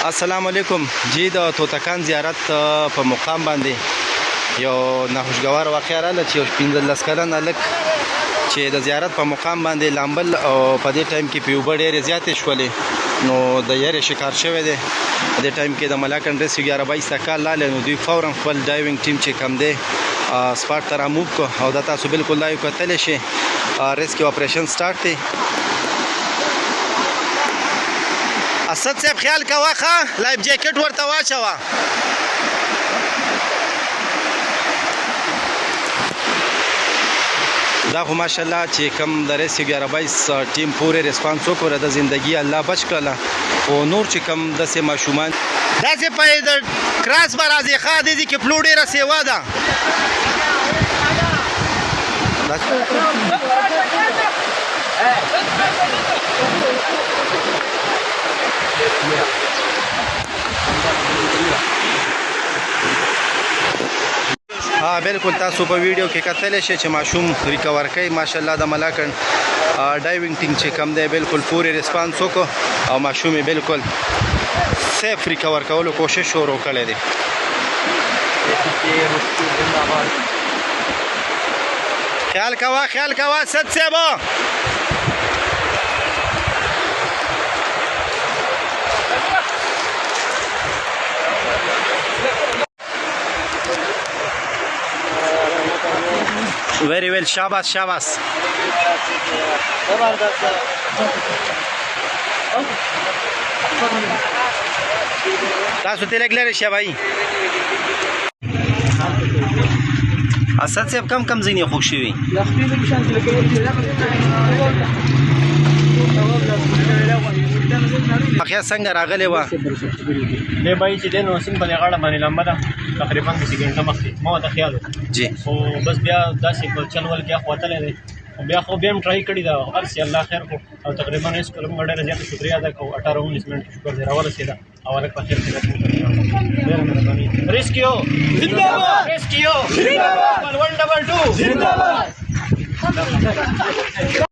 السلام علیکم جی د توتکان زیارت په مقام باندې یو ناخوشګوار واقعه راغله چې یو 15 کلن هلک چې د زیارت په مقام باندې لامبل او په دې ټایم کې په اوبه ډېرې زیاتې شولې نو د یارې شکار شوی دی په دې ټایم کې د ملاکنډ ریسکیو 11 کال لاله نو دوی فورا خپل ډایوینګ ټیم چې کم دی سپاټ ته راموو کړو او دا تاسو بالکل لایو کتلی شئ ریسکیو اپریشن سټارټ دی اسد صاحب خیال کوه ښه لایف جیکټ ورته واچوه دا خو ماشاءالله چې کوم د ریسکیو 11 ټیم پورې ریسپانس وکړه د زندگی الله بچ کړله او نور چې کوم داسې ماشومان داسې په د کراس به راځي ښه دې کې پلو ډېره سیوا ده بالکل تاسو په ویډیو کې کتلی شئ چې ماشوم ریکور کوي ماشاءالله د ملاکنډ ډایوینګ ټیم چې کم دی بالکل پورې ریسپانس وکړو او ماشوم یې بالکل سیف ریکور کولو کوشش شروع کړی دی خیال کوه سد صاحب Very well, Shabas. تاسو ته لګلره شي بھائی اسد صاحب کم ځینې خوښ شوي اخیا څنګه راغلی وه دی بھائی چې دی نو سیند په دې غاړه باندې لمبه ده تقریبا د سګنټه مخکې ما ورته خیال جی خو بس بیا داسې په چل ول کې اخوتلی دی بیا خو بیا هم ټرای کړي ده هر څه الله خیر کړو او تقریبا یې سکول موږ ډېره زیاته شکریا ادا کوو 18-19 منټ شکر دی راورسېده او هلک په خیر کې ډېره مهرباني ریسکیو زنده‌باد ریسکیو زنده‌باد 122 زنده‌باد